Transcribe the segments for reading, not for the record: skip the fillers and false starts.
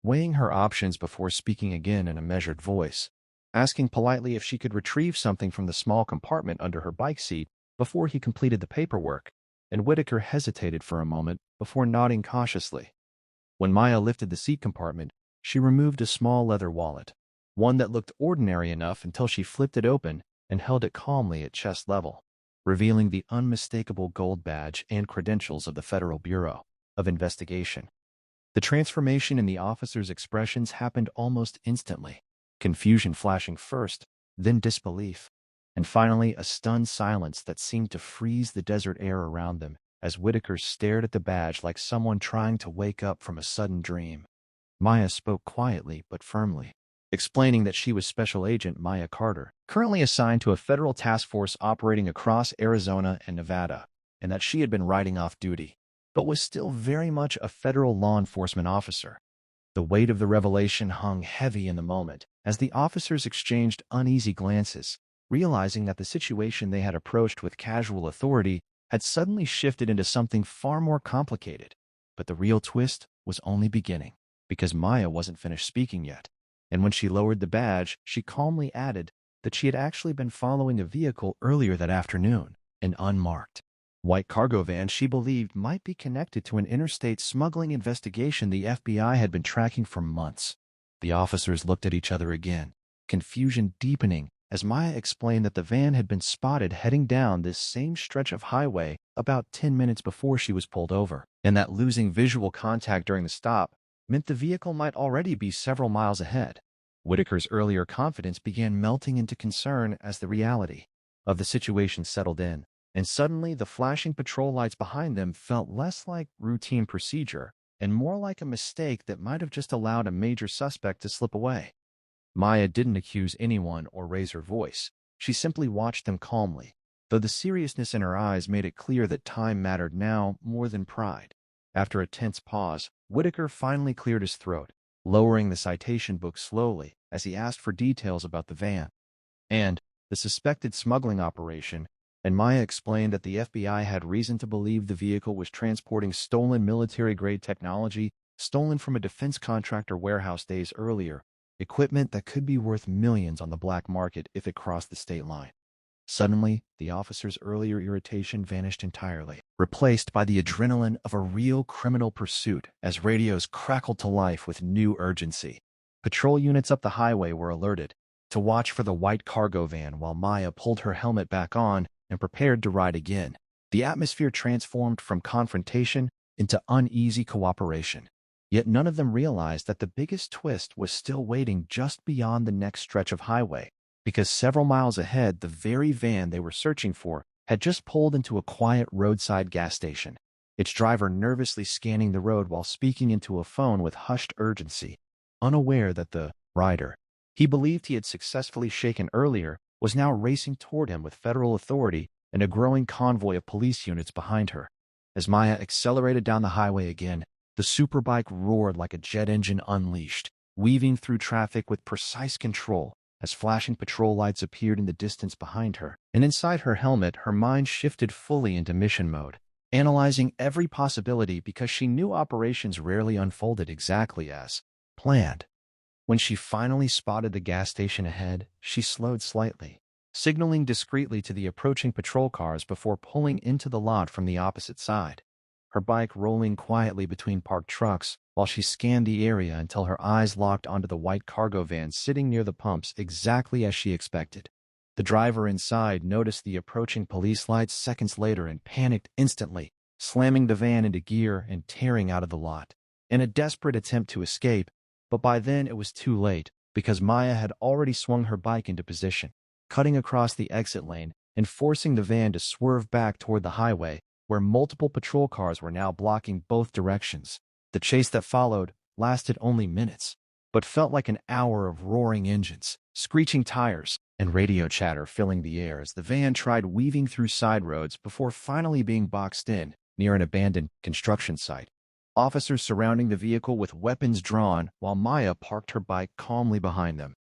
weighing her options before speaking again in a measured voice, asking politely if she could retrieve something from the small compartment under her bike seat before he completed the paperwork, and Whitaker hesitated for a moment before nodding cautiously. When Maya lifted the seat compartment, she removed a small leather wallet, one that looked ordinary enough until she flipped it open and held it calmly at chest level, revealing the unmistakable gold badge and credentials of the Federal Bureau of Investigation. The transformation in the officer's expressions happened almost instantly, confusion flashing first, then disbelief, and finally a stunned silence that seemed to freeze the desert air around them as Whitaker stared at the badge like someone trying to wake up from a sudden dream. Maya spoke quietly but firmly, explaining that she was Special Agent Maya Carter, currently assigned to a federal task force operating across Arizona and Nevada, and that she had been riding off duty, but was still very much a federal law enforcement officer. The weight of the revelation hung heavy in the moment as the officers exchanged uneasy glances, realizing that the situation they had approached with casual authority had suddenly shifted into something far more complicated. But the real twist was only beginning, because Maya wasn't finished speaking yet. And when she lowered the badge, she calmly added that she had actually been following a vehicle earlier that afternoon, an unmarked white cargo van she believed might be connected to an interstate smuggling investigation the FBI had been tracking for months. The officers looked at each other again, confusion deepening as Maya explained that the van had been spotted heading down this same stretch of highway about 10 minutes before she was pulled over, and that losing visual contact during the stop meant the vehicle might already be several miles ahead. Whitaker's earlier confidence began melting into concern as the reality of the situation settled in, and suddenly the flashing patrol lights behind them felt less like routine procedure and more like a mistake that might have just allowed a major suspect to slip away. Maya didn't accuse anyone or raise her voice. She simply watched them calmly, though the seriousness in her eyes made it clear that time mattered now more than pride. After a tense pause, Whitaker finally cleared his throat, lowering the citation book slowly as he asked for details about the van and the suspected smuggling operation, and Maya explained that the FBI had reason to believe the vehicle was transporting stolen military-grade technology stolen from a defense contractor warehouse days earlier, equipment that could be worth millions on the black market if it crossed the state line. Suddenly, the officer's earlier irritation vanished entirely, replaced by the adrenaline of a real criminal pursuit as radios crackled to life with new urgency. Patrol units up the highway were alerted to watch for the white cargo van while Maya pulled her helmet back on and prepared to ride again. The atmosphere transformed from confrontation into uneasy cooperation. Yet none of them realized that the biggest twist was still waiting just beyond the next stretch of highway, because several miles ahead, the very van they were searching for had just pulled into a quiet roadside gas station, its driver nervously scanning the road while speaking into a phone with hushed urgency, unaware that the rider he believed he had successfully shaken earlier was now racing toward him with federal authority and a growing convoy of police units behind her. As Maya accelerated down the highway again, the Superbike roared like a jet engine unleashed, weaving through traffic with precise control as flashing patrol lights appeared in the distance behind her. And inside her helmet, her mind shifted fully into mission mode, analyzing every possibility because she knew operations rarely unfolded exactly as planned. When she finally spotted the gas station ahead, she slowed slightly, signaling discreetly to the approaching patrol cars before pulling into the lot from the opposite side, her bike rolling quietly between parked trucks while she scanned the area until her eyes locked onto the white cargo van sitting near the pumps exactly as she expected. The driver inside noticed the approaching police lights seconds later and panicked instantly, slamming the van into gear and tearing out of the lot in a desperate attempt to escape. But by then it was too late, because Maya had already swung her bike into position, cutting across the exit lane and forcing the van to swerve back toward the highway, where multiple patrol cars were now blocking both directions. The chase that followed lasted only minutes, but felt like an hour of roaring engines, screeching tires, and radio chatter filling the air as the van tried weaving through side roads before finally being boxed in near an abandoned construction site. Officers surrounding the vehicle with weapons drawn while Maya parked her bike calmly behind them.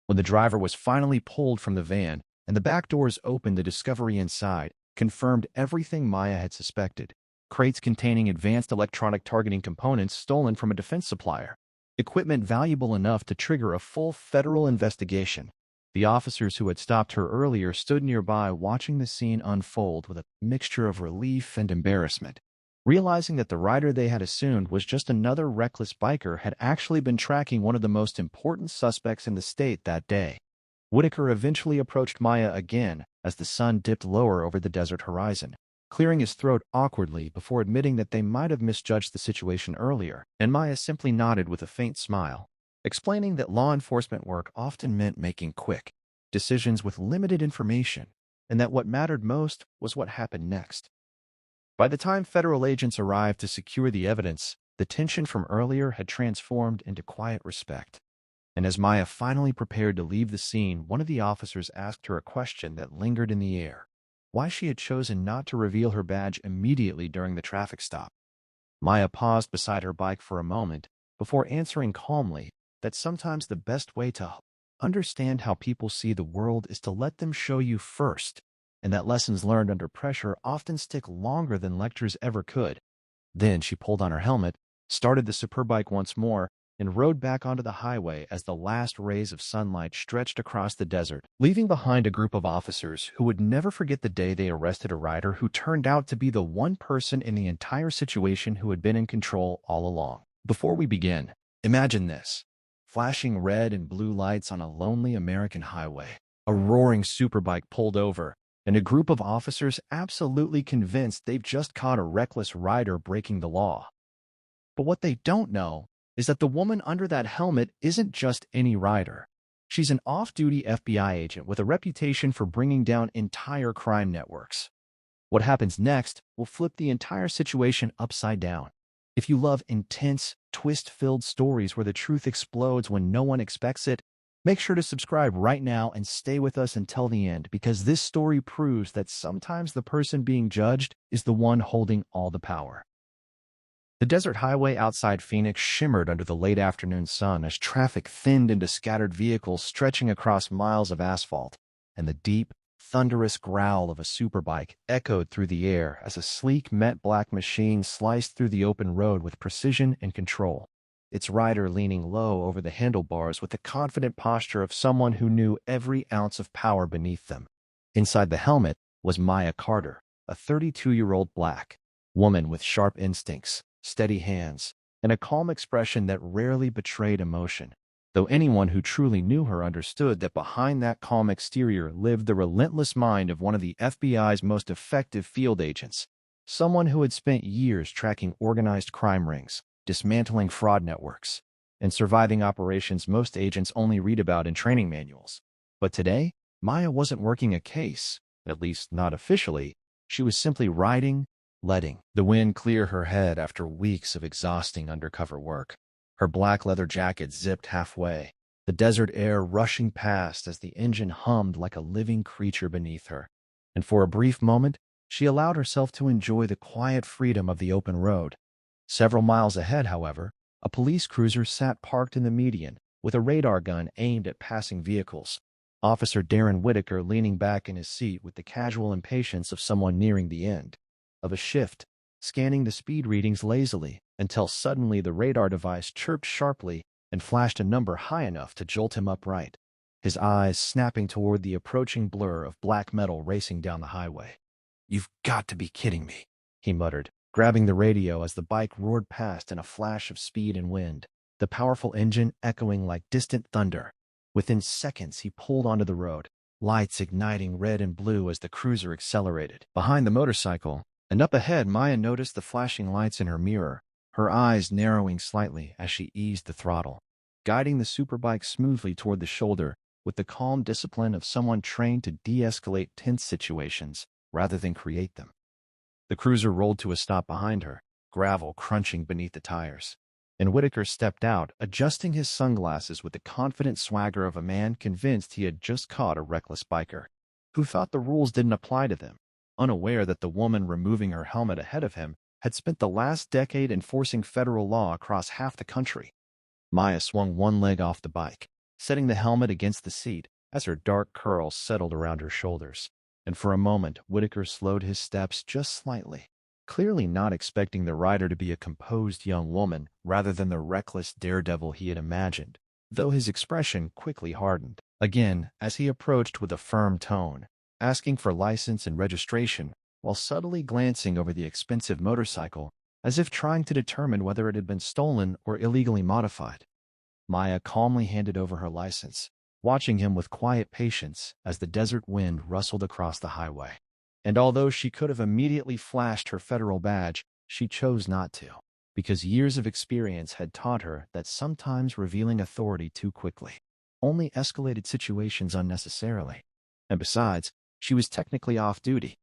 When the driver was finally pulled from the van and the back doors opened, the discovery inside confirmed everything Maya had suspected. Crates containing advanced electronic targeting components stolen from a defense supplier, equipment valuable enough to trigger a full federal investigation. The officers who had stopped her earlier stood nearby watching the scene unfold with a mixture of relief and embarrassment. Realizing that the rider they had assumed was just another reckless biker had actually been tracking one of the most important suspects in the state that day. Whitaker eventually approached Maya again as the sun dipped lower over the desert horizon, clearing his throat awkwardly before admitting that they might have misjudged the situation earlier, and Maya simply nodded with a faint smile, explaining that law enforcement work often meant making quick decisions with limited information, and that what mattered most was what happened next. By the time federal agents arrived to secure the evidence, the tension from earlier had transformed into quiet respect. And as Maya finally prepared to leave the scene, one of the officers asked her a question that lingered in the air: why she had chosen not to reveal her badge immediately during the traffic stop. Maya paused beside her bike for a moment before answering calmly that sometimes the best way to understand how people see the world is to let them show you first, and that lessons learned under pressure often stick longer than lectures ever could. Then she pulled on her helmet, started the Superbike once more, and rode back onto the highway as the last rays of sunlight stretched across the desert, leaving behind a group of officers who would never forget the day they arrested a rider who turned out to be the one person in the entire situation who had been in control all along. Before we begin, imagine this: flashing red and blue lights on a lonely American highway. A roaring Superbike pulled over, and a group of officers absolutely convinced they've just caught a reckless rider breaking the law. But what they don't know is that the woman under that helmet isn't just any rider. She's an off-duty FBI agent with a reputation for bringing down entire crime networks. What happens next will flip the entire situation upside down. If you love intense, twist-filled stories where the truth explodes when no one expects it, make sure to subscribe right now and stay with us until the end, because this story proves that sometimes the person being judged is the one holding all the power. The desert highway outside Phoenix shimmered under the late afternoon sun as traffic thinned into scattered vehicles stretching across miles of asphalt, and the deep, thunderous growl of a Superbike echoed through the air as a sleek matte black machine sliced through the open road with precision and control, its rider leaning low over the handlebars with the confident posture of someone who knew every ounce of power beneath them. Inside the helmet was Maya Carter, a 32-year-old black woman with sharp instincts, steady hands, and a calm expression that rarely betrayed emotion, though anyone who truly knew her understood that behind that calm exterior lived the relentless mind of one of the FBI's most effective field agents, someone who had spent years tracking organized crime rings, dismantling fraud networks, and surviving operations most agents only read about in training manuals. But today, Maya wasn't working a case, at least not officially. She was simply riding, letting the wind clear her head after weeks of exhausting undercover work. Her black leather jacket zipped halfway, the desert air rushing past as the engine hummed like a living creature beneath her. And for a brief moment, she allowed herself to enjoy the quiet freedom of the open road. Several miles ahead, however, a police cruiser sat parked in the median, with a radar gun aimed at passing vehicles. Officer Darren Whitaker leaning back in his seat with the casual impatience of someone nearing the end of a shift, scanning the speed readings lazily, until suddenly the radar device chirped sharply and flashed a number high enough to jolt him upright, his eyes snapping toward the approaching blur of black metal racing down the highway. "You've got to be kidding me," he muttered, grabbing the radio as the bike roared past in a flash of speed and wind, the powerful engine echoing like distant thunder. Within seconds, he pulled onto the road, lights igniting red and blue as the cruiser accelerated. Behind the motorcycle, and up ahead, Maya noticed the flashing lights in her mirror, her eyes narrowing slightly as she eased the throttle, guiding the Superbike smoothly toward the shoulder with the calm discipline of someone trained to de-escalate tense situations rather than create them. The cruiser rolled to a stop behind her, gravel crunching beneath the tires, and Whitaker stepped out, adjusting his sunglasses with the confident swagger of a man convinced he had just caught a reckless biker who thought the rules didn't apply to them, unaware that the woman removing her helmet ahead of him had spent the last decade enforcing federal law across half the country. Maya swung one leg off the bike, setting the helmet against the seat as her dark curls settled around her shoulders, and for a moment Whitaker slowed his steps just slightly, clearly not expecting the rider to be a composed young woman rather than the reckless daredevil he had imagined, though his expression quickly hardened. Again, as he approached with a firm tone, asking for license and registration, while subtly glancing over the expensive motorcycle, as if trying to determine whether it had been stolen or illegally modified. Maya calmly handed over her license, watching him with quiet patience as the desert wind rustled across the highway. And although she could have immediately flashed her federal badge, she chose not to, because years of experience had taught her that sometimes revealing authority too quickly only escalated situations unnecessarily. And besides, she was technically off duty.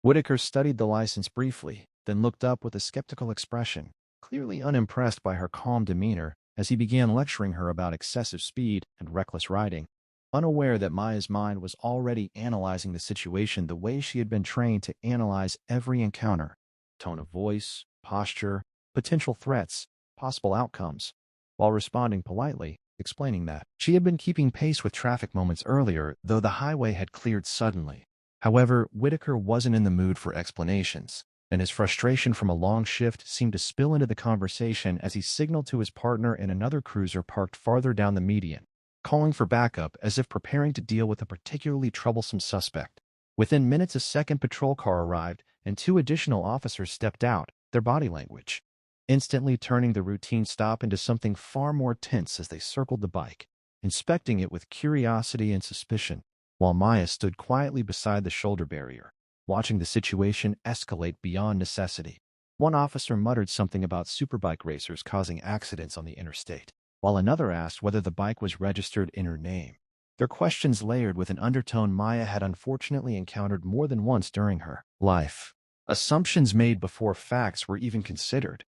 Whitaker studied the license briefly, then looked up with a skeptical expression, clearly unimpressed by her calm demeanor as he began lecturing her about excessive speed and reckless riding, unaware that Maya's mind was already analyzing the situation the way she had been trained to analyze every encounter: tone of voice, posture, potential threats, possible outcomes, while responding politely, explaining that she had been keeping pace with traffic moments earlier, though the highway had cleared suddenly. However, Whitaker wasn't in the mood for explanations, and his frustration from a long shift seemed to spill into the conversation as he signaled to his partner in another cruiser parked farther down the median, calling for backup as if preparing to deal with a particularly troublesome suspect. Within minutes, a second patrol car arrived, and two additional officers stepped out, their body language instantly turning the routine stop into something far more tense as they circled the bike, inspecting it with curiosity and suspicion, while Maya stood quietly beside the shoulder barrier, watching the situation escalate beyond necessity. One officer muttered something about superbike racers causing accidents on the interstate, while another asked whether the bike was registered in her name. Their questions layered with an undertone Maya had unfortunately encountered more than once during her life. Assumptions made before facts were even considered.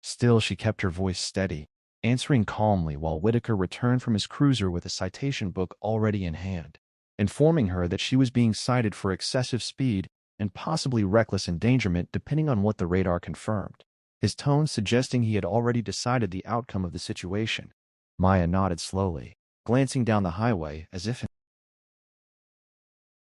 Still, she kept her voice steady, answering calmly while Whitaker returned from his cruiser with a citation book already in hand, informing her that she was being cited for excessive speed and possibly reckless endangerment depending on what the radar confirmed, his tone suggesting he had already decided the outcome of the situation. Maya nodded slowly, glancing down the highway as if